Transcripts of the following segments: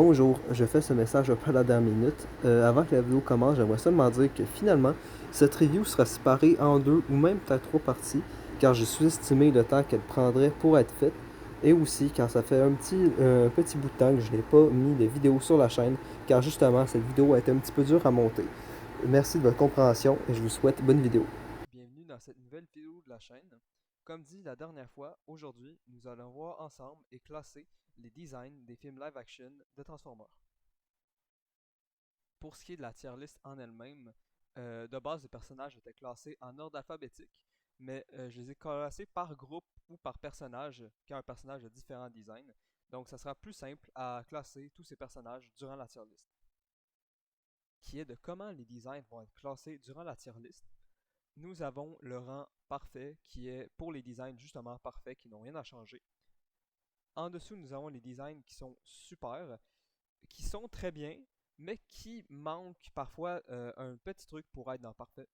Bonjour, je fais ce message un peu à la dernière minute. Avant que la vidéo commence, j'aimerais seulement dire que finalement, cette review sera séparée en deux ou même peut-être trois parties, car j'ai sous-estimé le temps qu'elle prendrait pour être faite, et aussi car ça fait un petit bout de temps que je n'ai pas mis de vidéo sur la chaîne, car justement, cette vidéo a été un petit peu dure à monter. Merci de votre compréhension et je vous souhaite bonne vidéo. Bienvenue dans cette nouvelle vidéo de la chaîne. Comme dit la dernière fois, aujourd'hui, nous allons voir ensemble et classer les designs des films live-action de Transformers. Pour ce qui est de la tier list en elle-même, de base, les personnages étaient classés en ordre alphabétique, mais je les ai classés par groupe ou par personnage, car un personnage a différents designs. Donc, ça sera plus simple à classer tous ces personnages durant la tier list. Qui est de comment les designs vont être classés durant la tier list. Nous avons le rang parfait qui est pour les designs justement parfaits qui n'ont rien à changer. En dessous, nous avons les designs qui sont super, qui sont très bien, mais qui manquent parfois un petit truc pour être dans parfait.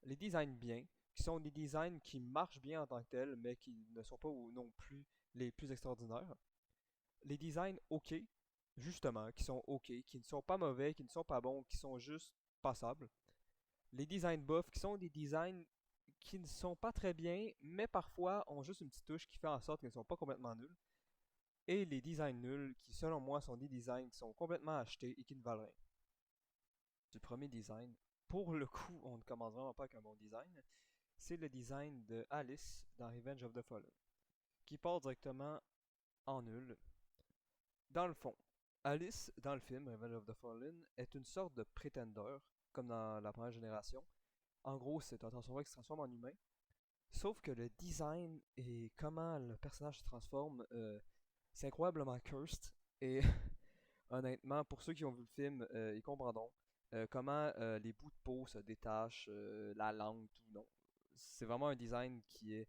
Les designs bien, qui sont des designs qui marchent bien en tant que tels, mais qui ne sont pas non plus les plus extraordinaires. Les designs ok, justement, qui sont ok, qui ne sont pas mauvais, qui ne sont pas bons, qui sont juste passables. Les designs buff, qui sont des designs qui ne sont pas très bien, mais parfois ont juste une petite touche qui fait en sorte qu'ils ne sont pas complètement nuls. Et les designs nuls, qui selon moi sont des designs qui sont complètement achetés et qui ne valent rien. Du premier design, pour le coup, on ne commence vraiment pas avec un bon design. C'est le design de Alice dans Revenge of the Fallen, qui part directement en nul. Dans le fond, Alice, dans le film Revenge of the Fallen, est une sorte de pretender, comme dans la première génération. En gros, c'est un Transformer qui se transforme en humain. Sauf que le design et comment le personnage se transforme, c'est incroyablement cursed. Et honnêtement, pour ceux qui ont vu le film, ils comprendront comment les bouts de peau se détachent, la langue, tout. Non. C'est vraiment un design qui est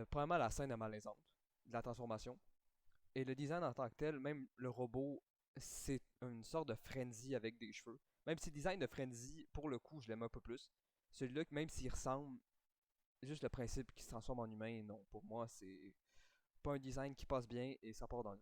premièrement la scène est malaisante de la transformation. Et le design en tant que tel, même le robot, c'est une sorte de frenzy avec des cheveux. Même si le design de frenzy, pour le coup, je l'aime un peu plus. Celui-là, même s'il ressemble, juste le principe qu'il se transforme en humain, non, pour moi, c'est pas un design qui passe bien et ça part dans le.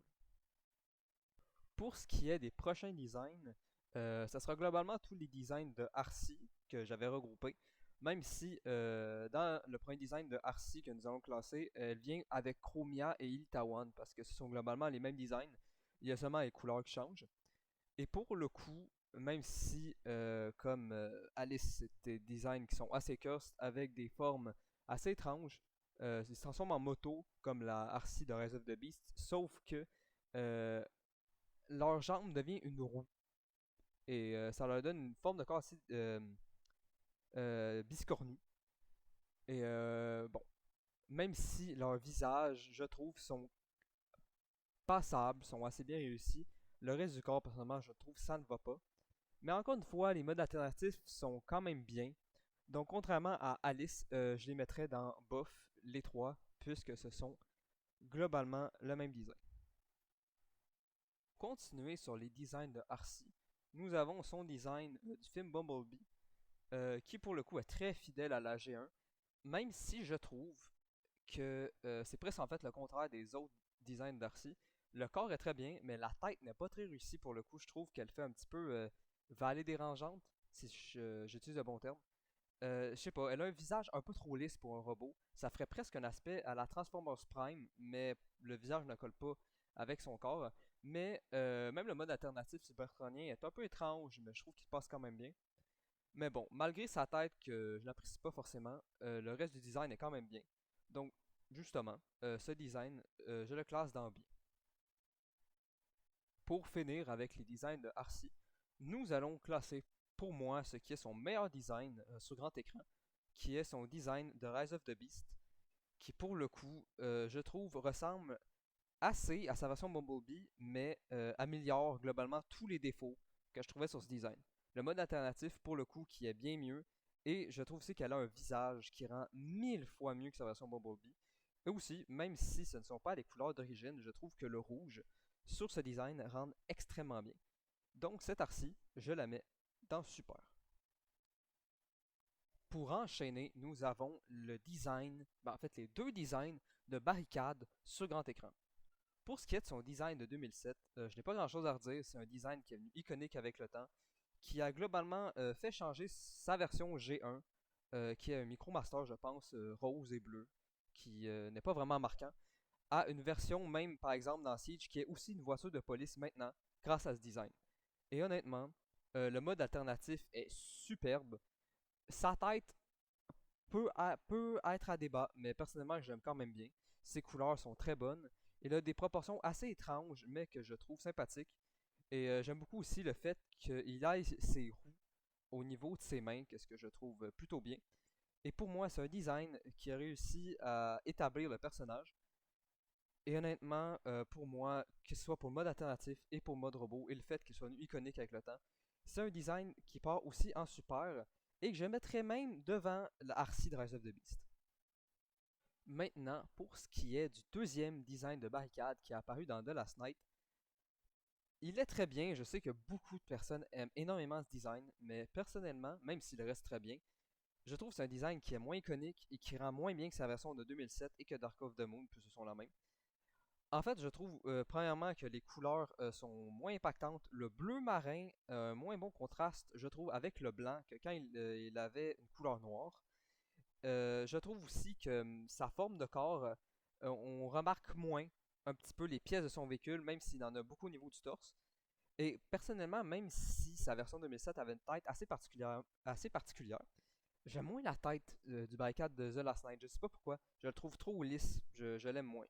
Pour ce qui est des prochains designs, ça sera globalement tous les designs de Arcee que j'avais regroupés. Même si dans le premier design de Arcee que nous allons classer, elle vient avec Chromia et Iltawan parce que ce sont globalement les mêmes designs. Il y a seulement les couleurs qui changent. Et pour le coup, même si comme Alice, c'est des designs qui sont assez cursed avec des formes assez étranges, ils se transforment en moto comme la Arcee de Rise of the Beast, sauf que euh, leur jambe devient une roue et ça leur donne une forme de corps assez biscornu. Et bon, même si leurs visages, je trouve, sont passables, sont assez bien réussis, le reste du corps, personnellement, je trouve ça ne va pas. Mais encore une fois, les modes alternatifs sont quand même bien. Donc, contrairement à Alice, je les mettrais dans Bof, les trois, puisque ce sont globalement le même design. Continuer sur les designs de Arcee, nous avons son design du film Bumblebee, qui pour le coup est très fidèle à la G1, même si je trouve que c'est presque en fait le contraire des autres designs d'Arcee. Le corps est très bien, mais la tête n'est pas très réussie pour le coup. Je trouve qu'elle fait un petit peu vallée dérangeante, si j'utilise le bon terme. Je sais pas, elle a un visage un peu trop lisse pour un robot. Ça ferait presque un aspect à la Transformers Prime, mais le visage ne colle pas avec son corps. Mais même le mode alternatif cybertronien est un peu étrange, mais je trouve qu'il passe quand même bien. Mais bon, malgré sa tête que je n'apprécie pas forcément, le reste du design est quand même bien. Donc, justement, ce design, je le classe dans bien. Pour finir avec les designs de Arcee, nous allons classer pour moi ce qui est son meilleur design sur grand écran, qui est son design de Rise of the Beast, qui pour le coup, je trouve, ressemble assez à sa version Bumblebee, mais améliore globalement tous les défauts que je trouvais sur ce design. Le mode alternatif, pour le coup, qui est bien mieux, et je trouve aussi qu'elle a un visage qui rend mille fois mieux que sa version Bumblebee. Et aussi, même si ce ne sont pas les couleurs d'origine, je trouve que le rouge sur ce design rend extrêmement bien. Donc cette Arcee, je la mets dans Super. Pour enchaîner, nous avons le design, en fait les deux designs de barricades sur grand écran. Pour ce qui est de son design de 2007, je n'ai pas grand-chose à redire. C'est un design qui est devenu iconique avec le temps, qui a globalement fait changer sa version G1, qui est un Micromaster, je pense, rose et bleu, qui n'est pas vraiment marquant, à une version même, par exemple, dans Siege, qui est aussi une voiture de police maintenant, grâce à ce design. Et honnêtement, le mode alternatif est superbe. Sa tête peut être à débat, mais personnellement, j'aime quand même bien. Ses couleurs sont très bonnes. Il a des proportions assez étranges, mais que je trouve sympathiques. Et j'aime beaucoup aussi le fait qu'il aille ses roues au niveau de ses mains, ce que je trouve plutôt bien. Et pour moi, c'est un design qui a réussi à établir le personnage. Et honnêtement, pour moi, que ce soit pour le mode alternatif et pour le mode robot, et le fait qu'il soit iconique avec le temps, c'est un design qui part aussi en super et que je mettrais même devant la RC de Rise of the Beast. Maintenant, pour ce qui est du deuxième design de barricade qui est apparu dans The Last Night, il est très bien. Je sais que beaucoup de personnes aiment énormément ce design, mais personnellement, même s'il reste très bien, je trouve que c'est un design qui est moins iconique et qui rend moins bien que sa version de 2007 et que Dark of the Moon, puis ce sont la même. En fait, je trouve premièrement que les couleurs sont moins impactantes. Le bleu marin a un moins bon contraste, je trouve, avec le blanc que quand il avait une couleur noire. Je trouve aussi que sa forme de corps, on remarque moins un petit peu les pièces de son véhicule, même s'il en a beaucoup au niveau du torse. Et personnellement, même si sa version 2007 avait une tête assez particulière, j'aime moins la tête du barricade de The Last Night. Je sais pas pourquoi. Je le trouve trop lisse. Je l'aime moins.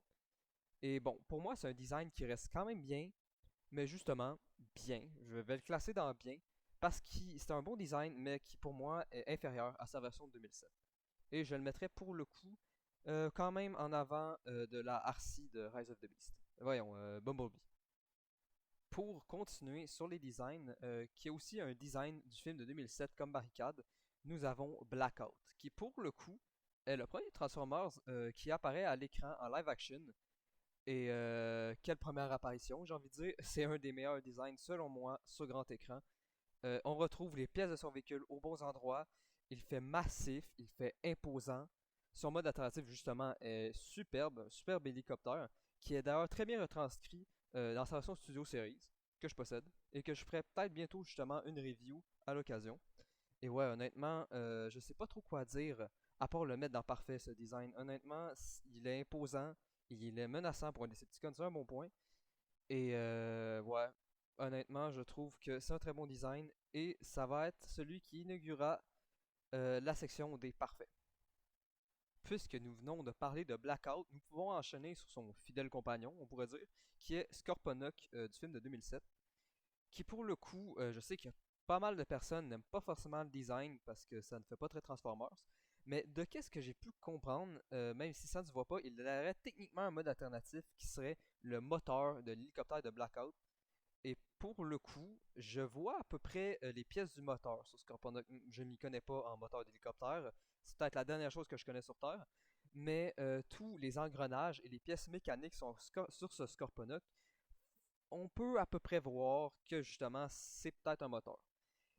Et bon, pour moi, c'est un design qui reste quand même bien, mais justement, bien. Je vais le classer dans bien, parce que c'est un bon design, mais qui pour moi est inférieur à sa version de 2007. Et je le mettrais pour le coup quand même en avant de la RC de Rise of the Beast. Voyons, Bumblebee. Pour continuer sur les designs, qui est aussi un design du film de 2007 comme barricade, nous avons Blackout, qui pour le coup est le premier Transformers qui apparaît à l'écran en live action. Et quelle première apparition, j'ai envie de dire. C'est un des meilleurs designs selon moi sur grand écran. On retrouve les pièces de son véhicule aux bons endroits. Il fait massif, il fait imposant. Son mode alternatif justement est superbe, un superbe hélicoptère, qui est d'ailleurs très bien retranscrit dans sa version Studio Series, que je possède, et que je ferai peut-être bientôt justement une review à l'occasion. Et ouais, honnêtement, je sais pas trop quoi dire, à part le mettre dans parfait ce design. Honnêtement, il est imposant, il est menaçant pour un Decepticon, c'est un bon point. Et ouais, honnêtement, je trouve que c'est un très bon design et ça va être celui qui inaugurera la section des parfaits. Puisque nous venons de parler de Blackout, nous pouvons enchaîner sur son fidèle compagnon, on pourrait dire, qui est Scorponok du film de 2007. Qui pour le coup, je sais que pas mal de personnes n'aiment pas forcément le design parce que ça ne fait pas très Transformers. Mais de qu'est-ce que j'ai pu comprendre, même si ça ne se voit pas, il aurait techniquement un mode alternatif qui serait le moteur de l'hélicoptère de Blackout. Et pour le coup, je vois à peu près les pièces du moteur sur Scorponok. Je m'y connais pas en moteur d'hélicoptère. C'est peut-être la dernière chose que je connais sur Terre. Mais tous les engrenages et les pièces mécaniques sur ce Scorponok, on peut à peu près voir que justement c'est peut-être un moteur.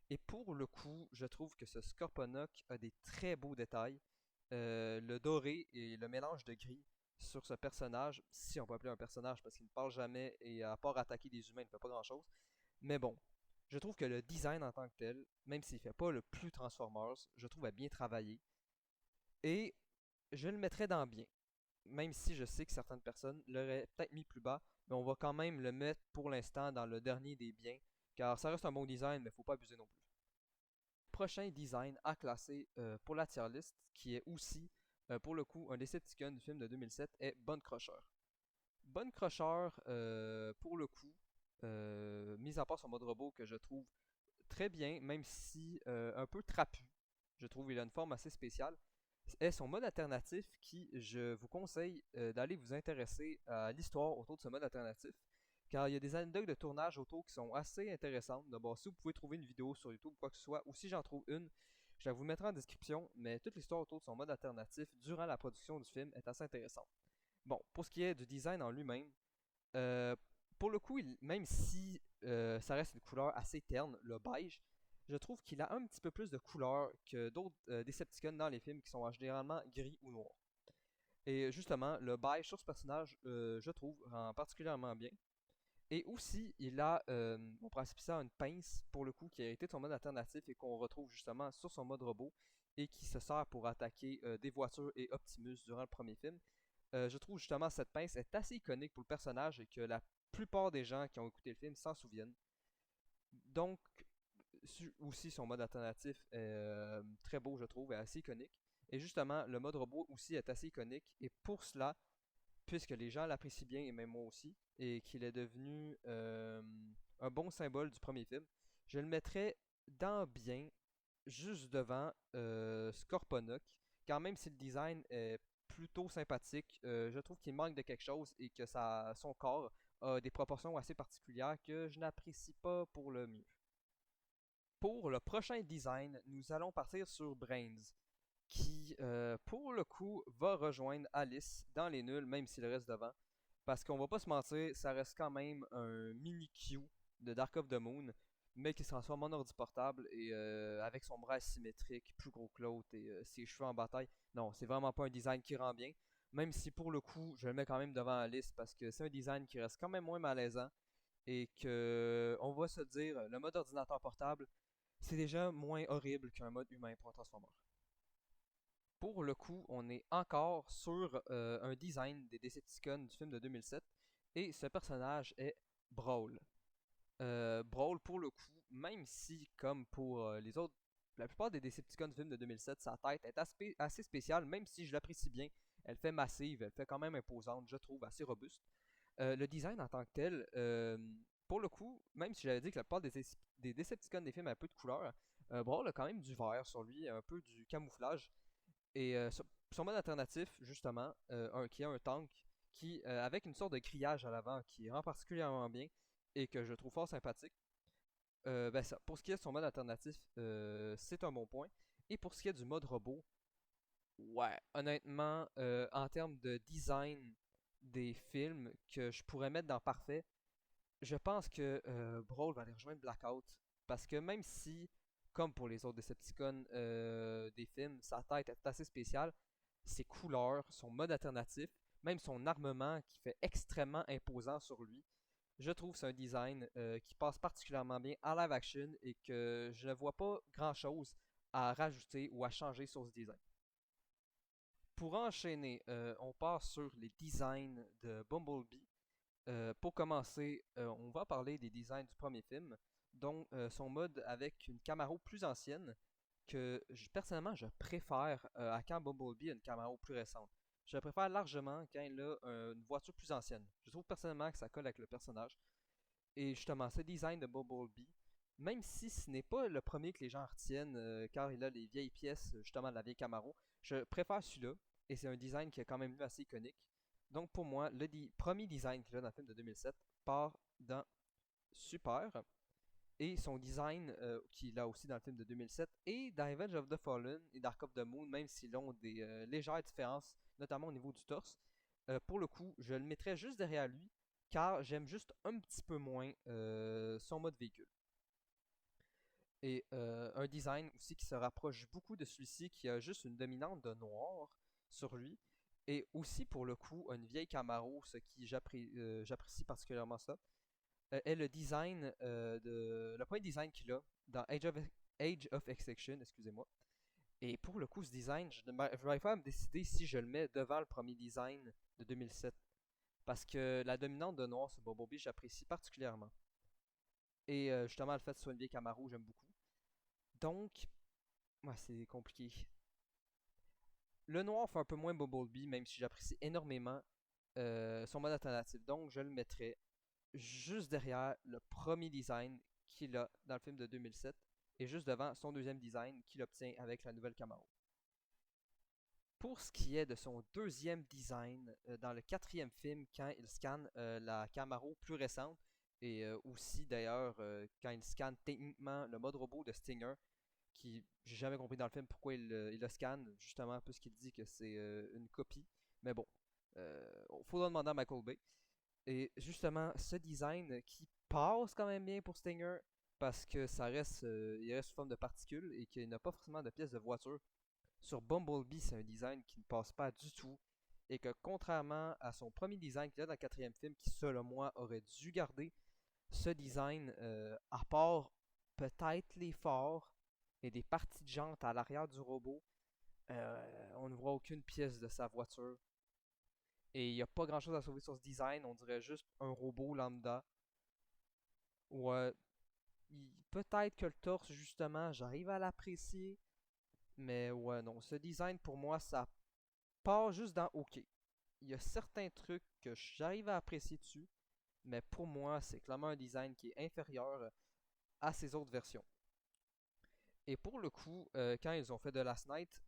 Et pour le coup, je trouve que ce Scorponok a des très beaux détails. Le doré et le mélange de gris sur ce personnage, si on peut appeler un personnage parce qu'il ne parle jamais et à part attaquer des humains, il ne fait pas grand chose. Mais bon, je trouve que le design en tant que tel, même s'il ne fait pas le plus Transformers, je trouve à bien travaillé. Et je le mettrais dans bien. Même si je sais que certaines personnes l'auraient peut-être mis plus bas, mais on va quand même le mettre pour l'instant dans le dernier des biens, car ça reste un bon design, mais il ne faut pas abuser non plus. Prochain design à classer pour la tier list, qui est aussi pour le coup un Decepticon du film de 2007, est Bone Crusher. Bone Crusher, pour le coup, mis à part son mode robot que je trouve très bien, même si un peu trapu, je trouve qu'il a une forme assez spéciale, est son mode alternatif qui, je vous conseille d'aller vous intéresser à l'histoire autour de ce mode alternatif, car il y a des anecdotes de tournage autour qui sont assez intéressantes. D'abord, si vous pouvez trouver une vidéo sur YouTube ou quoi que ce soit, ou si j'en trouve une, je la vous mettrai en description, mais toute l'histoire autour de son mode alternatif durant la production du film est assez intéressante. Bon, pour ce qui est du design en lui-même, euh, pour le coup, même si ça reste une couleur assez terne, le beige, je trouve qu'il a un petit peu plus de couleur que d'autres Decepticons dans les films qui sont généralement gris ou noirs. Et justement, le bail sur ce personnage, je trouve, rend particulièrement bien. Et aussi, il a, on pourrait appeler ça une pince, pour le coup, qui a été de son mode alternatif et qu'on retrouve justement sur son mode robot et qui se sert pour attaquer des voitures et Optimus durant le premier film. Je trouve justement cette pince est assez iconique pour le personnage et que la plupart des gens qui ont écouté le film s'en souviennent. Donc, aussi son mode alternatif est très beau, je trouve, et assez iconique. Et justement, le mode robot aussi est assez iconique. Et pour cela, puisque les gens l'apprécient bien, et même moi aussi, et qu'il est devenu un bon symbole du premier film, je le mettrais dans bien, juste devant Scorponok, car même si le design est plutôt sympathique, je trouve qu'il manque de quelque chose et que son corps a des proportions assez particulières que je n'apprécie pas pour le mieux. Pour le prochain design, nous allons partir sur Brains, qui, pour le coup, va rejoindre Alice dans les nuls, même s'il reste devant. Parce qu'on va pas se mentir, ça reste quand même un mini Q de Dark of the Moon, mais qui se transforme en ordi portable et avec son bras symétrique, plus gros que l'autre et ses cheveux en bataille. Non, c'est vraiment pas un design qui rend bien. Même si pour le coup, je le mets quand même devant Alice parce que c'est un design qui reste quand même moins malaisant et que, on va se dire, le mode ordinateur portable, c'est déjà moins horrible qu'un mode humain pour un Transformer. Pour le coup, on est encore sur un design des Decepticons du film de 2007 et ce personnage est Brawl. Brawl, pour le coup, même si, comme pour les autres, la plupart des Decepticons du film de 2007, sa tête est assez spéciale, même si je l'apprécie bien. Elle fait massive, elle fait quand même imposante, je trouve, assez robuste. Le design en tant que tel, pour le coup, même si j'avais dit que la plupart des Decepticons des films avaient un peu de couleur, Brawl a quand même du vert sur lui, un peu du camouflage. Et son mode alternatif, justement, qui est un tank, qui, avec une sorte de grillage à l'avant qui rend particulièrement bien et que je trouve fort sympathique. Ben ça, pour ce qui est de son mode alternatif, c'est un bon point. Et pour ce qui est du mode robot, ouais, honnêtement, en termes de design des films que je pourrais mettre dans parfait, je pense que Brawl va aller rejoindre Blackout. Parce que même si, comme pour les autres Decepticons des films, sa tête est assez spéciale, ses couleurs, son mode alternatif, même son armement qui fait extrêmement imposant sur lui, je trouve que c'est un design qui passe particulièrement bien en live action et que je ne vois pas grand chose à rajouter ou à changer sur ce design. Pour enchaîner, on part sur les designs de Bumblebee. Pour commencer, on va parler des designs du premier film, dont son mode avec une Camaro plus ancienne, que personnellement je préfère à quand Bumblebee a une Camaro plus récente. Je la préfère largement quand il a une voiture plus ancienne. Je trouve personnellement que ça colle avec le personnage. Et justement, ce design de Bumblebee, même si ce n'est pas le premier que les gens retiennent, car il a les vieilles pièces justement de la vieille Camaro, je préfère celui-là. Et c'est un design qui est quand même vu assez iconique. Donc pour moi, le premier design qu'il a dans le film de 2007 part dans Super. Et son design qu'il a aussi dans le film de 2007 et dans Revenge of the Fallen et Dark of the Moon, même s'ils ont des légères différences, notamment au niveau du torse. Pour le coup, je le mettrais juste derrière lui car j'aime juste un petit peu moins son mode véhicule. Et un design aussi qui se rapproche beaucoup de celui-ci, qui a juste une dominante de noir sur lui. Et aussi pour le coup, une vieille Camaro, ce qui j'apprécie particulièrement ça, est le design le point de design qu'il a dans Age of Extinction, excusez-moi. Et pour le coup, ce design, je vais faire me décider si je le mets devant le premier design de 2007. Parce que la dominante de noir sur Bumblebee, j'apprécie particulièrement. Et justement, le fait que ce soit une vieille Camaro, j'aime beaucoup. Donc, ouais, c'est compliqué. Le noir fait un peu moins Bumblebee, même si j'apprécie énormément son mode alternatif. Donc, je le mettrai juste derrière le premier design qu'il a dans le film de 2007 et juste devant son deuxième design qu'il obtient avec la nouvelle Camaro. Pour ce qui est de son deuxième design, dans le quatrième film, quand il scanne la Camaro plus récente, et aussi d'ailleurs quand il scanne techniquement le mode robot de Stinger, qui j'ai jamais compris dans le film pourquoi il le scanne, justement puisqu'il dit que c'est une copie. Mais bon, faudra demander à Michael Bay. Et justement, ce design qui passe quand même bien pour Stinger, parce que il reste sous forme de particules et qu'il n'a pas forcément de pièces de voiture. Sur Bumblebee, c'est un design qui ne passe pas du tout. et que contrairement à son premier design qu'il a dans le quatrième film, qui selon moi aurait dû garder ce design, à part peut-être les phares et des parties de jantes à l'arrière du robot, on ne voit aucune pièce de sa voiture. Et il n'y a pas grand chose à sauver sur ce design, on dirait juste un robot lambda. Ouais, peut-être que le torse, justement, j'arrive à l'apprécier. Mais ouais, non, ce design pour moi, ça part juste dans OK. Il y a certains trucs que j'arrive à apprécier dessus, mais pour moi, c'est clairement un design qui est inférieur à ses autres versions. Et pour le coup, quand ils ont fait The Last Night,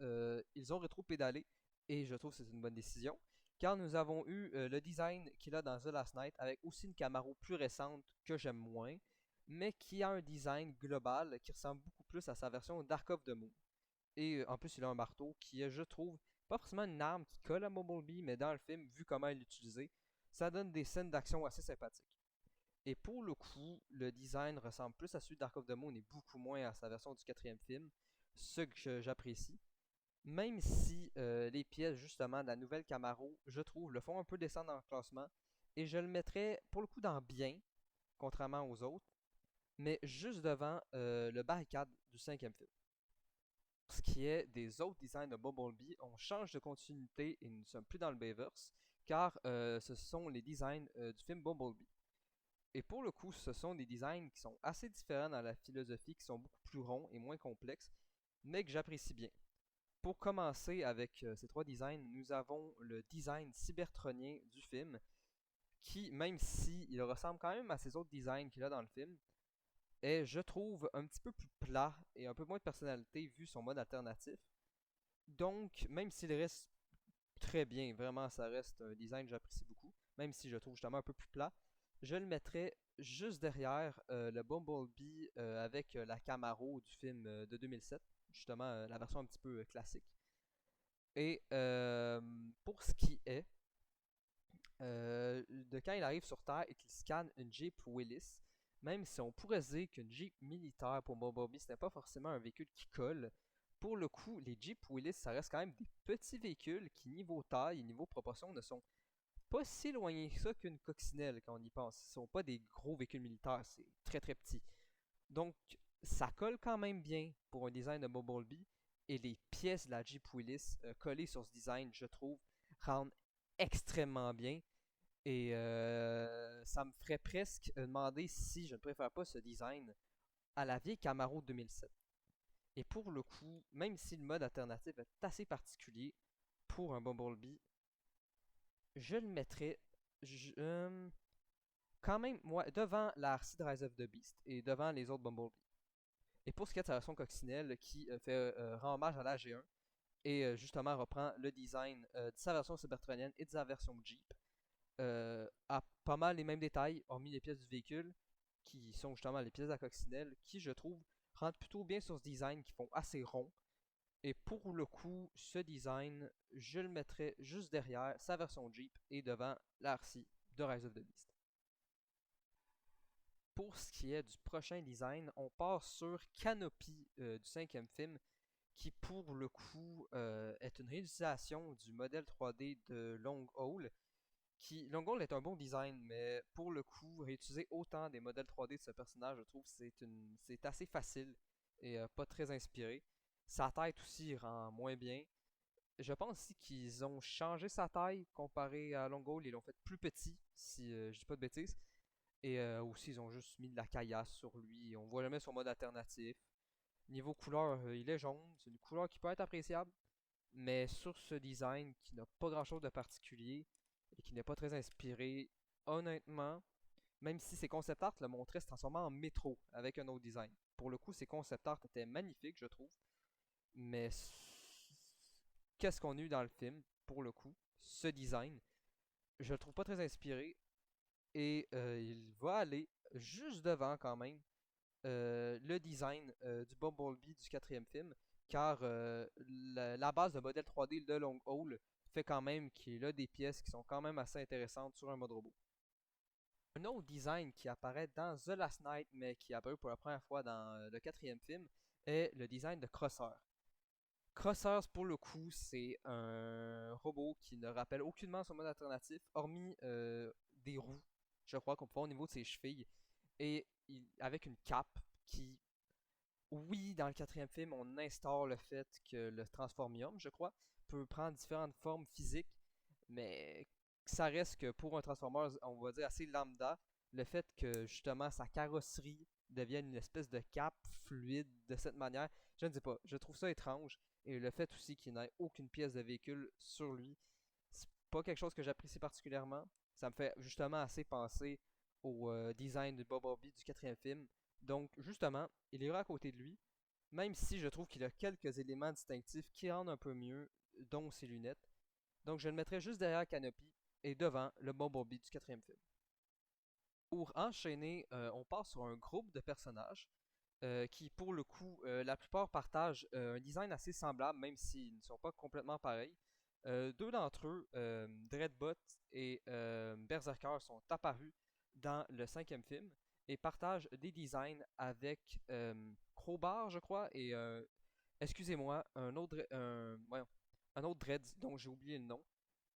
ils ont rétro-pédalé, et je trouve que c'est une bonne décision, car nous avons eu le design qu'il a dans The Last Night, avec aussi une Camaro plus récente que j'aime moins, mais qui a un design global qui ressemble beaucoup plus à sa version Dark of the Moon. Et en plus, il a un marteau qui est, je trouve, pas forcément une arme qui colle à Bumblebee, mais dans le film, vu comment il l'utilisait, ça donne des scènes d'action assez sympathiques. Et pour le coup, le design ressemble plus à celui de Dark of the Moon et beaucoup moins à sa version du quatrième film, ce que j'apprécie. Même si les pièces justement de la nouvelle Camaro, je trouve, le font un peu descendre dans le classement, et je le mettrais pour le coup dans bien, contrairement aux autres, mais juste devant le barricade du cinquième film. Pour ce qui est des autres designs de Bumblebee, on change de continuité et nous ne sommes plus dans le Bayverse, car ce sont les designs du film Bumblebee. Et pour le coup, ce sont des designs qui sont assez différents dans la philosophie, qui sont beaucoup plus ronds et moins complexes, mais que j'apprécie bien. Pour commencer avec ces trois designs, nous avons le design cybertronien du film, qui, même si il ressemble quand même à ces autres designs qu'il a dans le film, est, je trouve, un petit peu plus plat et un peu moins de personnalité vu son mode alternatif. Donc, même s'il reste très bien, vraiment, ça reste un design que j'apprécie beaucoup, même si je trouve justement un peu plus plat, je le mettrais juste derrière le Bumblebee avec la Camaro du film de 2007, justement la version un petit peu classique. Et pour ce qui est de quand il arrive sur Terre et qu'il scanne une Jeep Willys, même si on pourrait dire qu'une Jeep militaire pour Bumblebee, ce n'est pas forcément un véhicule qui colle, pour le coup, les Jeep Willys, ça reste quand même des petits véhicules qui, niveau taille et niveau proportion, ne sont pas si éloignés que ça qu'une coccinelle quand on y pense. Ce ne sont pas des gros véhicules militaires, c'est très très petit. Donc, ça colle quand même bien pour un design de Bumblebee, et les pièces de la Jeep Willys collées sur ce design, je trouve, rendent extrêmement bien. Et ça me ferait presque demander si je ne préfère pas ce design à la vieille Camaro 2007. Et pour le coup, même si le mode alternatif est assez particulier pour un Bumblebee, je le mettrais quand même moi, devant la RC de Rise of the Beast et devant les autres Bumblebee. Et pour ce qui est de sa version coccinelle qui rend hommage à la G1 et justement reprend le design de sa version cybertronienne et de sa version Jeep, a pas mal les mêmes détails, hormis les pièces du véhicule, qui sont justement les pièces de la coccinelle, qui je trouve rentrent plutôt bien sur ce design, qui font assez rond. Et pour le coup, ce design, je le mettrais juste derrière sa version Jeep et devant la RC de Rise of the Beast. Pour ce qui est du prochain design, on part sur Canopy du cinquième film, qui pour le coup est une réutilisation du modèle 3D de Long Haul. Long Haul est un bon design, mais pour le coup, réutiliser autant des modèles 3D de ce personnage, je trouve que c'est assez facile et pas très inspiré. Sa tête aussi rend moins bien. Je pense aussi qu'ils ont changé sa taille comparé à Long Haul, ils l'ont fait plus petit, si je dis pas de bêtises. Et aussi, ils ont juste mis de la caillasse sur lui. On voit jamais son mode alternatif. Niveau couleur, il est jaune. C'est une couleur qui peut être appréciable. Mais sur ce design qui n'a pas grand chose de particulier et qui n'est pas très inspiré, honnêtement, même si ses concept art le montraient se transformer en métro avec un autre design. Pour le coup, ses concept art étaient magnifiques, je trouve. Mais qu'est-ce qu'on a eu dans le film, pour le coup, ce design, je le trouve pas très inspiré. Et il va aller juste devant quand même le design du Bumblebee du quatrième film, car la base de modèle 3D de Long Haul fait quand même qu'il a des pièces qui sont quand même assez intéressantes sur un mode robot. Un autre design qui apparaît dans The Last Night, mais qui apparaît pour la première fois dans le quatrième film, est le design de Crosshair. Crossers, pour le coup, c'est un robot qui ne rappelle aucunement son mode alternatif, hormis des roues, je crois qu'on peut voir au niveau de ses chevilles, et avec une cape qui, oui, dans le quatrième film, on instaure le fait que le Transformium, je crois, peut prendre différentes formes physiques, mais ça reste que pour un Transformers, on va dire assez lambda, le fait que justement sa carrosserie devienne une espèce de cape fluide de cette manière, je ne sais pas, je trouve ça étrange. Et le fait aussi qu'il n'ait aucune pièce de véhicule sur lui, c'est pas quelque chose que j'apprécie particulièrement. Ça me fait justement assez penser au design de Bumblebee du quatrième film. Donc justement, il ira à côté de lui, même si je trouve qu'il a quelques éléments distinctifs qui rendent un peu mieux, dont ses lunettes. Donc je le mettrai juste derrière Canopy et devant le Bumblebee du quatrième film. Pour enchaîner, on part sur un groupe de personnages qui, pour le coup, la plupart partagent un design assez semblable, même s'ils ne sont pas complètement pareils. Deux d'entre eux, Dreadbot et Berserker, sont apparus dans le cinquième film et partagent des designs avec Crowbar, je crois, et excusez-moi, un autre Dread dont j'ai oublié le nom.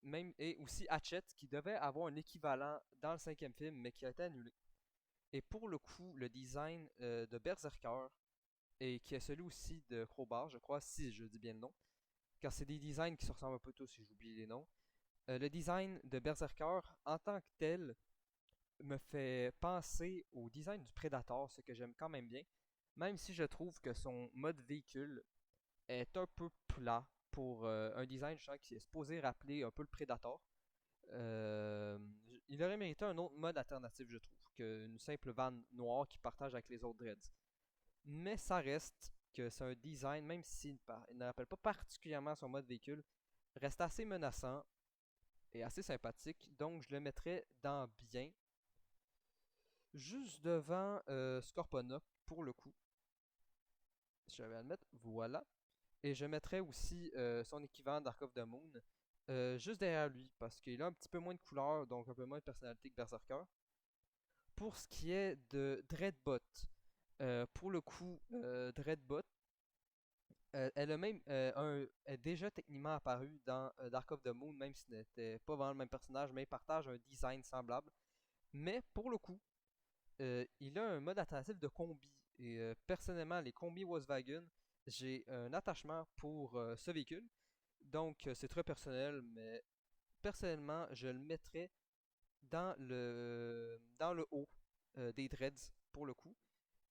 Même, et aussi Hatchet, qui devait avoir un équivalent dans le cinquième film, mais qui a été annulé. Et pour le coup, le design de Berserker, et qui est celui aussi de Crowbar, je crois, si je dis bien le nom, car c'est des designs qui se ressemblent un peu tous si j'oublie les noms. Le design de Berserker, en tant que tel, me fait penser au design du Predator, ce que j'aime quand même bien, même si je trouve que son mode véhicule est un peu plat pour un design qui est supposé rappeler un peu le Predator. Euh, il aurait mérité un autre mode alternatif, je trouve, qu'une simple vanne noire qui partage avec les autres Dreads. Mais ça reste que c'est un design, même s'il ne rappelle pas particulièrement son mode véhicule, reste assez menaçant et assez sympathique. Donc je le mettrais dans bien, juste devant Scorponok pour le coup. Si j'avais à le mettre, voilà. Et je mettrais aussi son équivalent Dark of the Moon juste derrière lui, parce qu'il a un petit peu moins de couleur, donc un peu moins de personnalité que Berserker. Pour ce qui est de Dreadbot, pour le coup, Dreadbot, elle a même est déjà techniquement apparue dans Dark of the Moon, même si ce n'était pas vraiment le même personnage, mais il partage un design semblable. Mais pour le coup, il a un mode alternatif de combi. Et personnellement, les combis Volkswagen, j'ai un attachement pour ce véhicule. Donc c'est très personnel, mais personnellement, je le mettrais dans le haut des dreads pour le coup.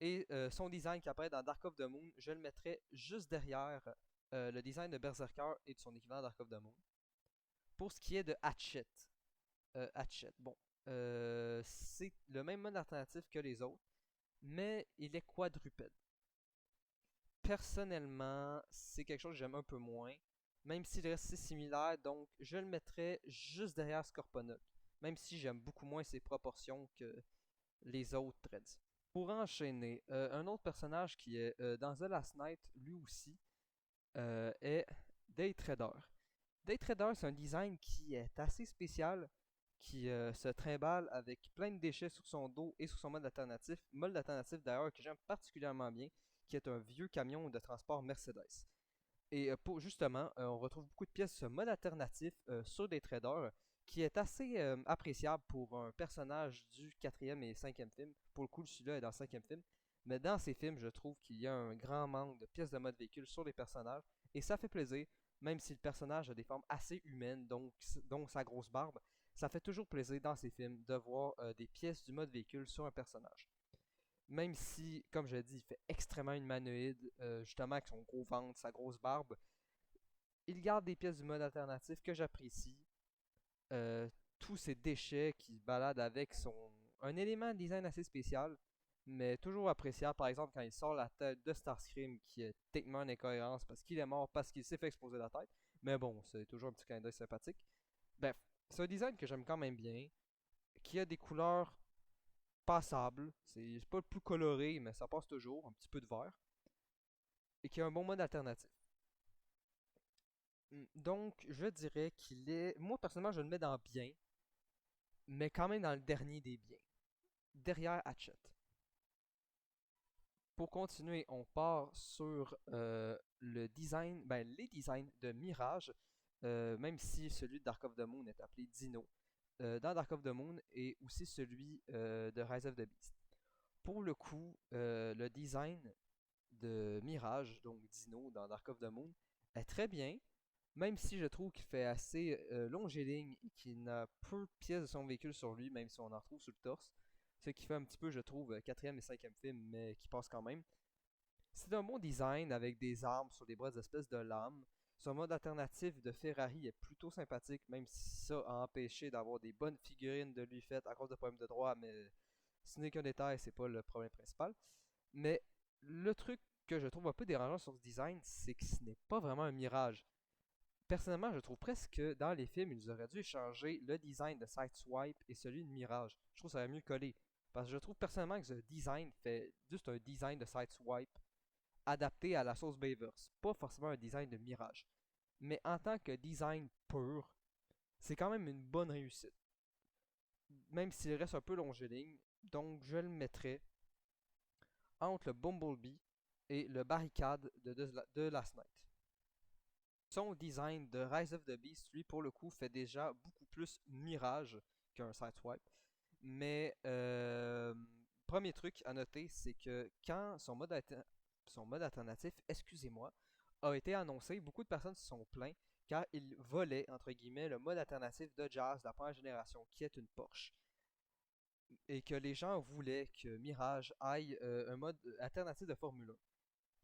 Et son design qui apparaît dans Dark of the Moon, je le mettrais juste derrière le design de Berserker et de son équivalent Dark of the Moon. Pour ce qui est de Hatchet, bon, c'est le même mode alternatif que les autres, mais il est quadrupède. Personnellement, c'est quelque chose que j'aime un peu moins, même s'il reste si similaire, donc je le mettrais juste derrière Scorponok, même si j'aime beaucoup moins ses proportions que les autres Dreads. Pour enchaîner, un autre personnage qui est dans The Last Night, lui aussi, est Daytrader. Daytrader, c'est un design qui est assez spécial, qui se trimballe avec plein de déchets sur son dos et sur son mode alternatif d'ailleurs que j'aime particulièrement bien, qui est un vieux camion de transport Mercedes. Et pour justement, on retrouve beaucoup de pièces de ce mode alternatif sur des traders qui est assez appréciable pour un personnage du quatrième et cinquième film. Pour le coup, celui-là est dans le cinquième film. Mais dans ces films, je trouve qu'il y a un grand manque de pièces de mode véhicule sur les personnages. Et ça fait plaisir, même si le personnage a des formes assez humaines, donc sa grosse barbe. Ça fait toujours plaisir dans ces films de voir des pièces du mode véhicule sur un personnage. Même si, comme je l'ai dit, il fait extrêmement humanoïde, justement avec son gros ventre, sa grosse barbe, il garde des pièces du mode alternatif que j'apprécie. Euh, Tous ces déchets qui se baladent avec sont un élément de design assez spécial, mais toujours appréciable. Par exemple, quand il sort la tête de Starscream, qui est techniquement une incohérence parce qu'il est mort, parce qu'il s'est fait exploser la tête. Mais bon, c'est toujours un petit clin d'œil sympathique. Bref, c'est un design que j'aime quand même bien, qui a des couleurs passables. C'est pas le plus coloré, mais ça passe toujours, un petit peu de vert. Et qui a un bon mode alternatif. Donc, je dirais qu'il est. Moi, personnellement, je le mets dans bien, mais quand même dans le dernier des biens. Derrière Hatchet. Pour continuer, on part sur le design, ben, les designs de Mirage, même si celui de Dark of the Moon est appelé Dino, dans Dark of the Moon et aussi celui de Rise of the Beast. Pour le coup, le design de Mirage, donc Dino dans Dark of the Moon, est très bien, même si je trouve qu'il fait assez longiligne et qu'il n'a peu de pièces de son véhicule sur lui, même si on en retrouve sur le torse. Ce qui fait un petit peu, je trouve, quatrième et cinquième film, mais qui passe quand même. C'est un bon design avec des armes sur les bras des espèces de lames. Son mode alternatif de Ferrari est plutôt sympathique, même si ça a empêché d'avoir des bonnes figurines de lui faites à cause de problèmes de droit, mais ce n'est qu'un détail, c'est pas le problème principal. Mais le truc que je trouve un peu dérangeant sur ce design, c'est que ce n'est pas vraiment un mirage. Personnellement, je trouve presque que dans les films, ils auraient dû échanger le design de Sideswipe et celui de Mirage. Je trouve que ça aurait mieux collé. Parce que je trouve personnellement que ce design fait juste un design de Sideswipe adapté à la sauce Bayverse. Pas forcément un design de Mirage. Mais en tant que design pur, c'est quand même une bonne réussite. Même s'il reste un peu longiligne. Donc je le mettrai entre le Bumblebee et le Barricade de Last Night. Son design de Rise of the Beast, lui, pour le coup, fait déjà beaucoup plus Mirage qu'un Sideswipe. Mais, premier truc à noter, c'est que quand son mode alternatif, excusez-moi, a été annoncé, beaucoup de personnes se sont plaintes car il volait, entre guillemets, le mode alternatif de Jazz de la première génération, qui est une Porsche. Et que les gens voulaient que Mirage aille un mode alternatif de Formule 1.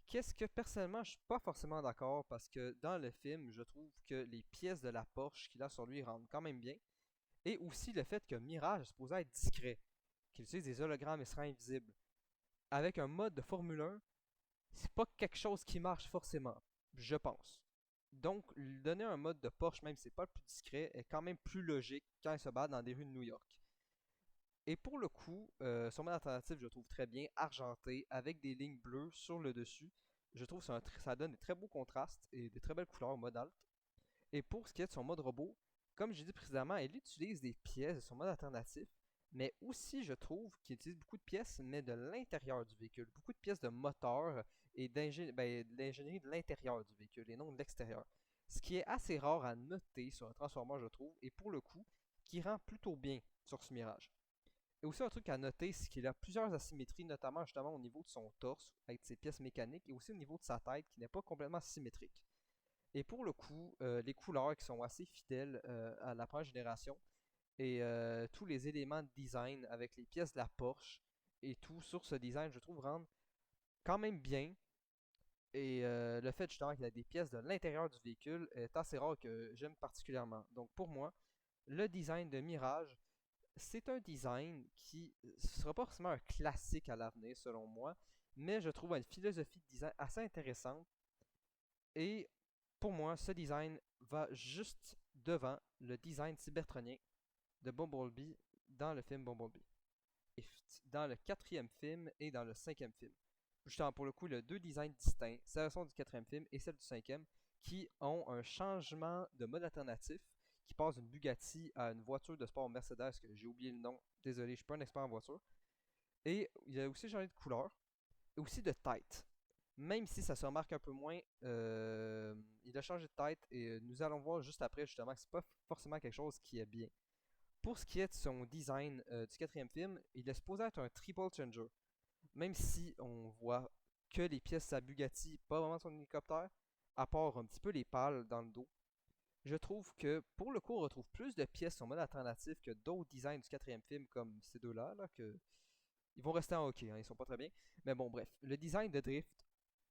Qu'est-ce que personnellement je suis pas forcément d'accord parce que dans le film je trouve que les pièces de la Porsche qu'il a sur lui rendent quand même bien et aussi le fait que Mirage est supposé être discret, qu'il utilise des hologrammes et sera invisible. Avec un mode de Formule 1, c'est pas quelque chose qui marche forcément, je pense. Donc lui donner un mode de Porsche même si c'est pas le plus discret est quand même plus logique quand il se bat dans des rues de New York. Et pour le coup, son mode alternatif, je le trouve très bien, argenté, avec des lignes bleues sur le dessus. Je trouve que ça donne des très beaux contrastes et des très belles couleurs au mode alt. Et pour ce qui est de son mode robot, comme j'ai dit précédemment, il utilise des pièces de son mode alternatif, mais aussi je trouve qu'il utilise beaucoup de pièces, mais de l'intérieur du véhicule. Beaucoup de pièces de moteur et de l'ingénierie de l'intérieur du véhicule et non de l'extérieur. Ce qui est assez rare à noter sur un Transformer, je trouve, et pour le coup, qui rend plutôt bien sur ce Mirage. Et aussi un truc à noter, c'est qu'il a plusieurs asymétries, notamment justement au niveau de son torse, avec ses pièces mécaniques, et aussi au niveau de sa tête, qui n'est pas complètement symétrique. Et pour le coup, les couleurs qui sont assez fidèles à la première génération, et tous les éléments de design avec les pièces de la Porsche, et tout sur ce design, je trouve, rendent quand même bien. Et le fait justement qu'il y a des pièces de l'intérieur du véhicule est assez rare que j'aime particulièrement. Donc pour moi, le design de Mirage, c'est un design qui ne sera pas forcément un classique à l'avenir, selon moi, mais je trouve une philosophie de design assez intéressante. Et pour moi, ce design va juste devant le design cybertronien de Bumblebee dans le film Bumblebee. Et dans le quatrième film et dans le cinquième film. Justement, pour le coup, il y a deux designs distincts, la version du quatrième film et celle du cinquième, qui ont un changement de mode alternatif qui passe d'une Bugatti à une voiture de sport Mercedes, que j'ai oublié le nom, désolé, je suis pas un expert en voiture. Et il a aussi changé de couleur, et aussi de tête. Même si ça se remarque un peu moins, il a changé de tête, et nous allons voir juste après justement que c'est pas forcément quelque chose qui est bien. Pour ce qui est de son design du quatrième film, il est supposé être un triple changer. Même si on voit que les pièces de sa Bugatti, pas vraiment son hélicoptère, à part un petit peu les pales dans le dos, je trouve que pour le coup, on retrouve plus de pièces sur mode alternatif que d'autres designs du quatrième film, comme ces deux-là, que ils vont rester en hockey, hein, ils sont pas très bien. Mais bon, bref, le design de Drift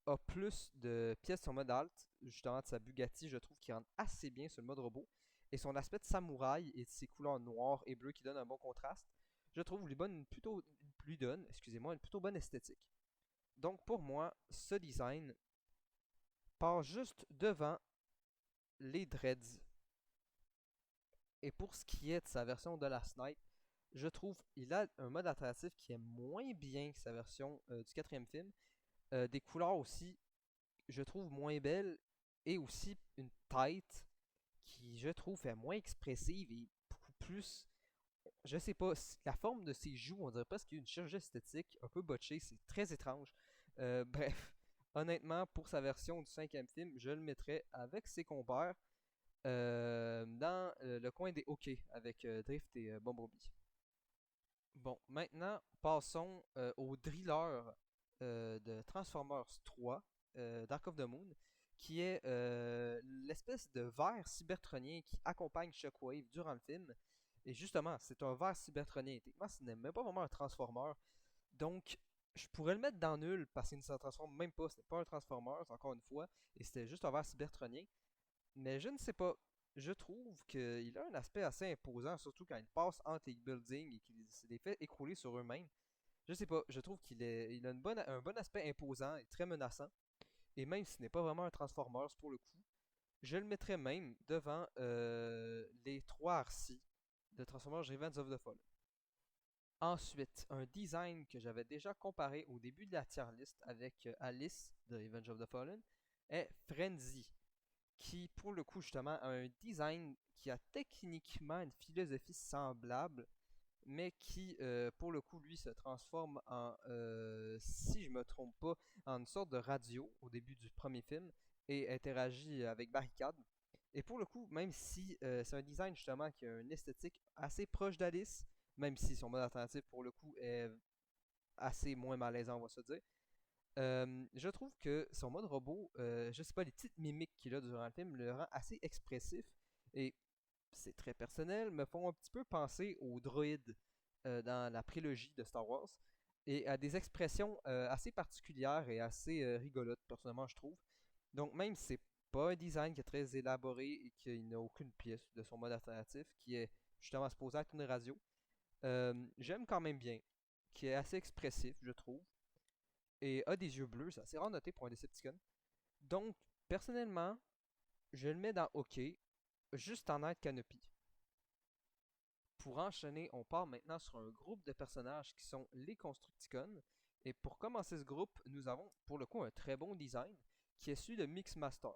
a plus de pièces sur mode alt, justement de sa Bugatti, je trouve qu'il rentre assez bien sur le mode robot. Et son aspect de samouraï et de ses couleurs noires et bleues qui donnent un bon contraste, je trouve lui donne, excusez-moi, une plutôt bonne esthétique. Donc pour moi, ce design part juste devant les dreads. Et pour ce qui est de sa version de la Snipe, je trouve il a un mode alternatif qui est moins bien que sa version du quatrième film. Des couleurs aussi, je trouve moins belles. Et aussi une tête qui, je trouve, est moins expressive et beaucoup plus. Je sais pas, la forme de ses joues, on dirait presque une chirurgie esthétique un peu botchée, c'est très étrange. Bref, honnêtement, pour sa version du cinquième film, je le mettrais avec ses compères dans le coin des OK avec Drift et Bumblebee. Bon, maintenant, passons au driller de Transformers 3, Dark of the Moon, qui est l'espèce de ver cybertronien qui accompagne Shockwave durant le film. Et justement, c'est un ver cybertronien. Techniquement, ce n'est même pas vraiment un Transformer. Donc, je pourrais le mettre dans nul parce qu'il ne se transforme même pas. Ce n'est pas un Transformers, encore une fois. Et c'était juste un ver cybertronien. Mais je ne sais pas. Je trouve qu'il a un aspect assez imposant, surtout quand il passe entre les buildings et qu'il se les fait écrouler sur eux-mêmes. Je sais pas, je trouve il a un bon aspect imposant et très menaçant. Et même s'il n'est pas vraiment un Transformers pour le coup, je le mettrais même devant les 3 Arcy de Transformers Revenge of the Fallen. Ensuite, un design que j'avais déjà comparé au début de la tier list avec Alice de Revenge of the Fallen est Frenzy, qui pour le coup justement a un design qui a techniquement une philosophie semblable, mais qui pour le coup lui se transforme en, si je me trompe pas, en une sorte de radio au début du premier film et interagit avec Barricade. Et pour le coup, même si c'est un design justement qui a une esthétique assez proche d'Alice, même si son mode alternatif pour le coup est assez moins malaisant, on va se dire. Je trouve que son mode robot, je sais pas, les petites mimiques qu'il a durant le film le rend assez expressif et c'est très personnel, me font un petit peu penser aux droïdes dans la prélogie de Star Wars et à des expressions assez particulières et assez rigolotes, personnellement, je trouve. Donc, même si c'est pas un design qui est très élaboré et qu'il n'a aucune pièce de son mode alternatif, qui est justement supposé être une radio, j'aime quand même bien, qui est assez expressif, je trouve, et a des yeux bleus, c'est assez rare noté pour un Decepticon. Donc, personnellement, je le mets dans OK, juste en aide Canopy. Pour enchaîner, on part maintenant sur un groupe de personnages qui sont les Constructicons. Et pour commencer ce groupe, nous avons pour le coup un très bon design qui est celui de Mixmaster.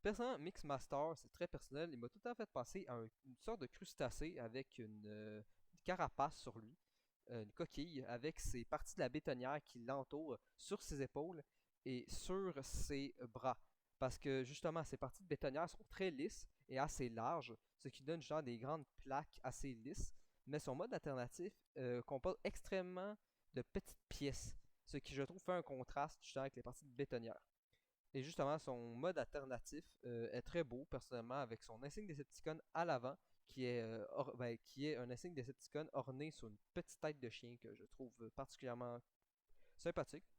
Personnellement, Mixmaster, c'est très personnel. Il m'a tout à fait penser à une sorte de crustacé avec une carapace sur lui, une coquille, avec ses parties de la bétonnière qui l'entourent sur ses épaules et sur ses bras. Parce que justement, ces parties de bétonnière sont très lisses et assez larges, ce qui donne genre des grandes plaques assez lisses. Mais son mode alternatif comporte extrêmement de petites pièces, ce qui je trouve fait un contraste justement avec les parties de bétonnière. Et justement, son mode alternatif est très beau, personnellement, avec son insigne Decepticon à l'avant, qui est un insigne Decepticon orné sur une petite tête de chien que je trouve particulièrement sympathique.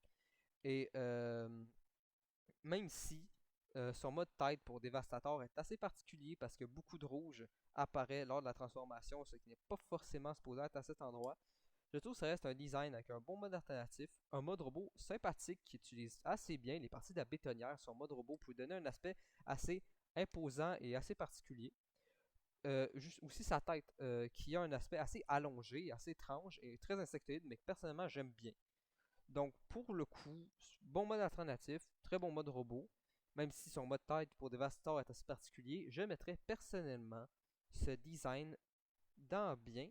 Et même si son mode tête pour Devastator est assez particulier parce que beaucoup de rouge apparaît lors de la transformation, ce qui n'est pas forcément supposé être à cet endroit, je trouve que ça reste un design avec un bon mode alternatif, un mode robot sympathique qui utilise assez bien les parties de la bétonnière sur mode robot pour lui donner un aspect assez imposant et assez particulier. Juste aussi sa tête qui a un aspect assez allongé, assez étrange et très insectoïde, mais que personnellement j'aime bien. Donc pour le coup, bon mode alternatif, très bon mode robot, même si son mode tête pour Devastator est assez particulier, je mettrais personnellement ce design dans bien.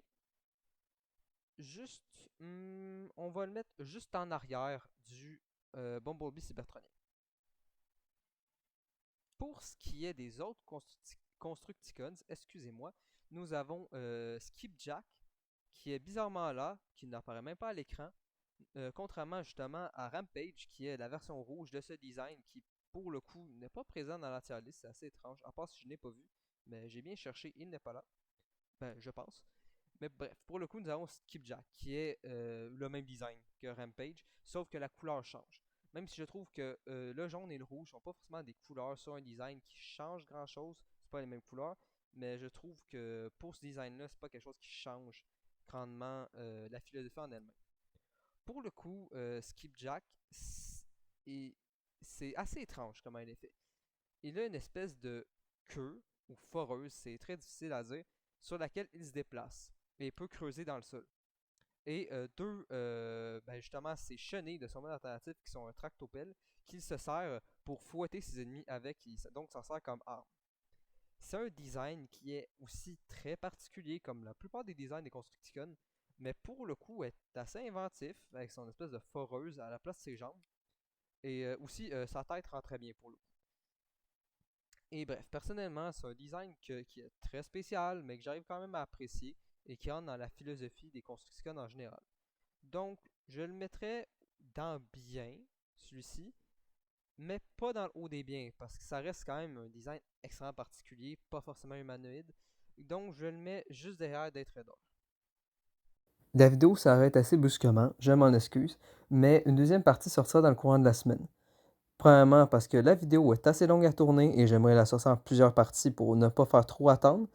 Juste, on va le mettre juste en arrière du Bumblebee Cybertronien. Pour ce qui est des autres Constructicons, excusez-moi, nous avons Skipjack, qui est bizarrement là, qui n'apparaît même pas à l'écran, contrairement justement à Rampage, qui est la version rouge de ce design, qui pour le coup n'est pas présent dans la tier list, c'est assez étrange, à part si je n'ai pas vu, mais j'ai bien cherché, il n'est pas là, ben je pense. Mais bref, pour le coup, nous avons Skipjack, qui est le même design que Rampage, sauf que la couleur change. Même si je trouve que le jaune et le rouge sont pas forcément des couleurs sur un design qui change grand chose, c'est pas les mêmes couleurs, mais je trouve que pour ce design-là, c'est pas quelque chose qui change grandement la philosophie en elle-même. Pour le coup, Skipjack, c'est assez étrange comment il est fait. Il a une espèce de queue ou foreuse, c'est très difficile à dire, sur laquelle il se déplace et peut creuser dans le sol. Et justement, ces chenilles de son mode alternatif qui sont un tractopelle qu'il se sert pour fouetter ses ennemis avec, donc ça sert comme arme. C'est un design qui est aussi très particulier comme la plupart des designs des Constructicons, mais pour le coup est assez inventif avec son espèce de foreuse à la place de ses jambes. Et aussi, sa tête rend très bien pour le coup. Et bref, personnellement, c'est un design qui est très spécial, mais que j'arrive quand même à apprécier et qui entre dans la philosophie des constructions en général. Donc, je le mettrais dans bien, celui-ci, mais pas dans le haut des biens, parce que ça reste quand même un design extrêmement particulier, pas forcément humanoïde. Donc, je le mets juste derrière Day Trader. La vidéo s'arrête assez brusquement, je m'en excuse, mais une deuxième partie sortira dans le courant de la semaine. Premièrement, parce que la vidéo est assez longue à tourner et j'aimerais la sortir en plusieurs parties pour ne pas faire trop attendre.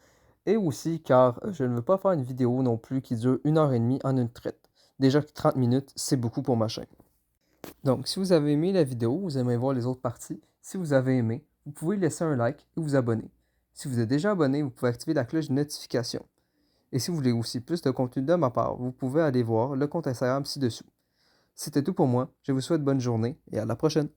Et aussi car je ne veux pas faire une vidéo non plus qui dure 1 heure et demie en une traite. Déjà que 30 minutes, c'est beaucoup pour ma chaîne. Donc, si vous avez aimé la vidéo, vous aimez voir les autres parties. Si vous avez aimé, vous pouvez laisser un like et vous abonner. Si vous êtes déjà abonné, vous pouvez activer la cloche de notification. Et si vous voulez aussi plus de contenu de ma part, vous pouvez aller voir le compte Instagram ci-dessous. C'était tout pour moi. Je vous souhaite bonne journée et à la prochaine.